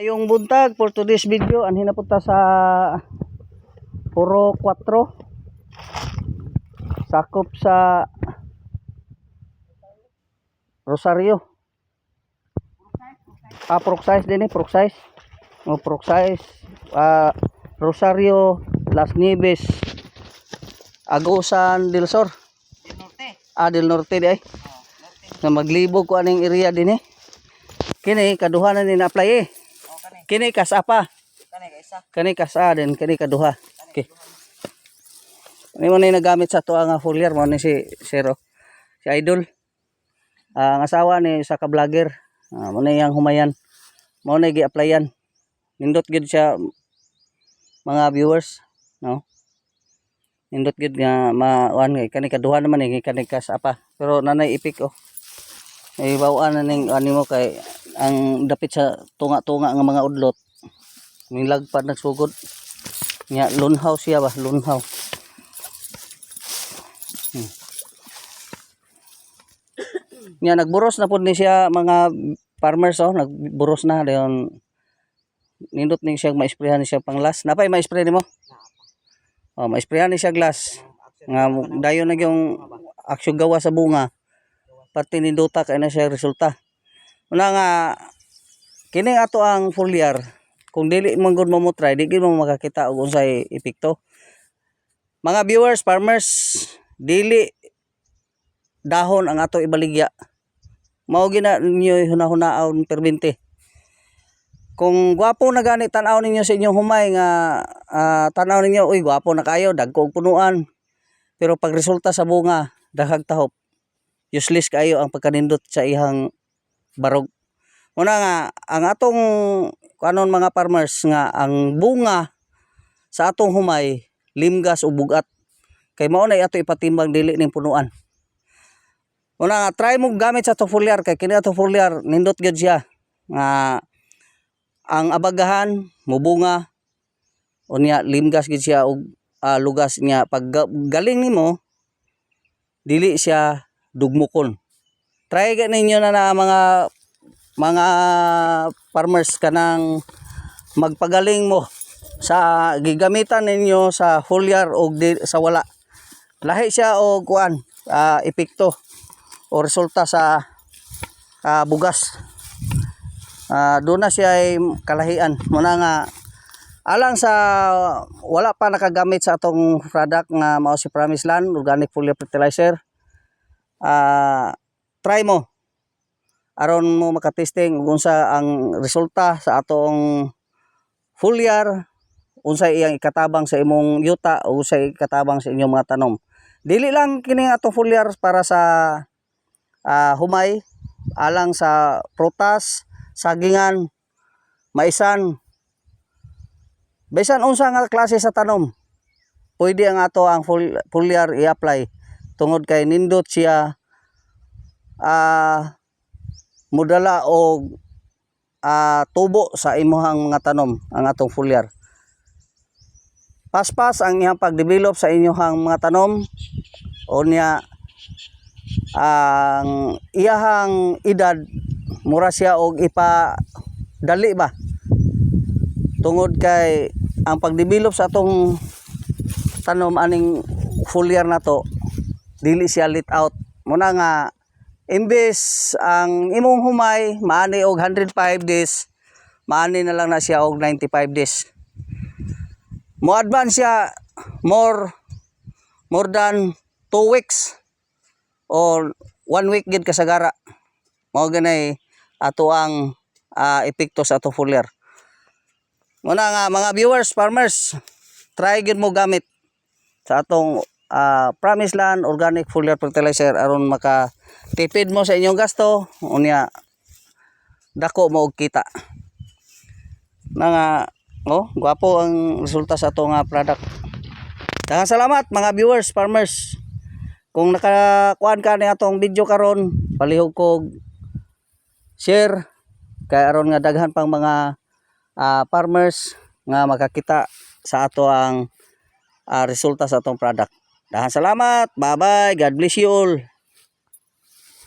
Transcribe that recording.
Ayong buntag for today's video, anhin na punta sa Puro 4, sakop sa Rosario. Purok-size din purok-size. Purok-size, Rosario, Las Nieves, Agusan del Sur. Del Norte di ay. Na maglibog ko aning area din Kini kaduha na ni na-apply Kini kasa pa. Kani kasa din, kani kaduha. Okay. Ini mo na nagamit sa tuwa nga foliar mo ni si Zero. Si Idol. Ang asawa ni sa ka-vlogger. Mo na yang humayan. Mo na gi-applyan. Nindot gid siya mga viewers, no? Nindot gid nga mawan kani kaduha naman kani kasa pa. Pero nanay ipik Ay bawaan na ning ani mo kay ang dapit sa tunga-tunga nga mga udlot. Nilagpad nagsugod. Nya lunhaw siya ba, lunhaw. Nya nagburos na pud ni siya mga farmers nagburos na dayon. Nindot ning siya ma-sprayhan ni siya pang last. Napay ma-spray nimo? Ma-sprayhan ni siya glass. Nga dayon na yung aksyon gawa sa bunga. Pati ninduta kay na siya resulta. Una nga kining ato ang foliar kung dili man gud mo try di gid mo makakita og unsay epekto. Mga viewers, farmers, dili dahon ang ato ibaligya. Mao gina ninyo hunahunaaon permente. Kung gwapo na gani tan-aw ninyo sa inyong humay nga tan-aw ninyo uy gwapo na kayo dagko og punuan. Pero pag resulta sa bunga daghag tahop. Useless kayo ang pagkanindot sa ihang barog. Una nga ang atong kanon mga farmers nga ang bunga sa atong humay limgas o bugat kay mao na ato ipatimbang dili ning punuan. Una nga try mo gamit sa atong foliar kay kini atong foliar nindot gyud siya nga ang abagahan mubunga unya limgas gyud siya og lugas niya pag galing nimo dili siya dugmukon. Try ninyo na mga farmers kanang magpagaling mo sa gigamitan ninyo sa foliar o sa wala. Lahi siya og kuan epekto o resulta sa bugas. Doon na siya ay kalahian. Muna nga alang sa wala pa nakagamit sa atong product nga mao si Promised Land Organic Foliar Fertilizer. Try mo aron mo makatesting kung unsa ang resulta sa atong foliar, unsa iyang ikatabang sa imong yuta o unsa ikatabang sa inyong mga tanom. Dili lang kining atong foliar para sa humay, alang sa prutas, sagingan, maisan, bisan unsa nga klase sa tanom pwede ang ato ang foliar i-apply tungod kay nindot siya mudala og tubo sa imuhang mga tanom ang atong foliar. Paspas ang iyang pag-develop sa inyong mga tanom unya ang iyahang edad mura siya og ipadali ba tungod kay ang pag-develop sa atong tanom aning foliar nato dili siya lit out. Muna nga imbes ang imong humay maani og 105 days maani na lang na siya og 95 days. Mo advance siya more than 2 weeks or 1 week gid kasagara. Mao ganay ato ang epekto sa atong foliar. Muna nga mga viewers, farmers, try gid mo gamit sa atong Promised Land Organic Foliar Fertilizer aron makatipid mo sa inyong gasto unya dako mo og kita. Nga gwapo ang resulta sa atong product. Daghang salamat mga viewers, farmers. Kung nakakuan ka ni atong video karon, palihog kog share kay aron nga daghan pang mga farmers nga makakita sa ato ang resulta sa atong product. Daghang salamat. Bye-bye. God bless you all.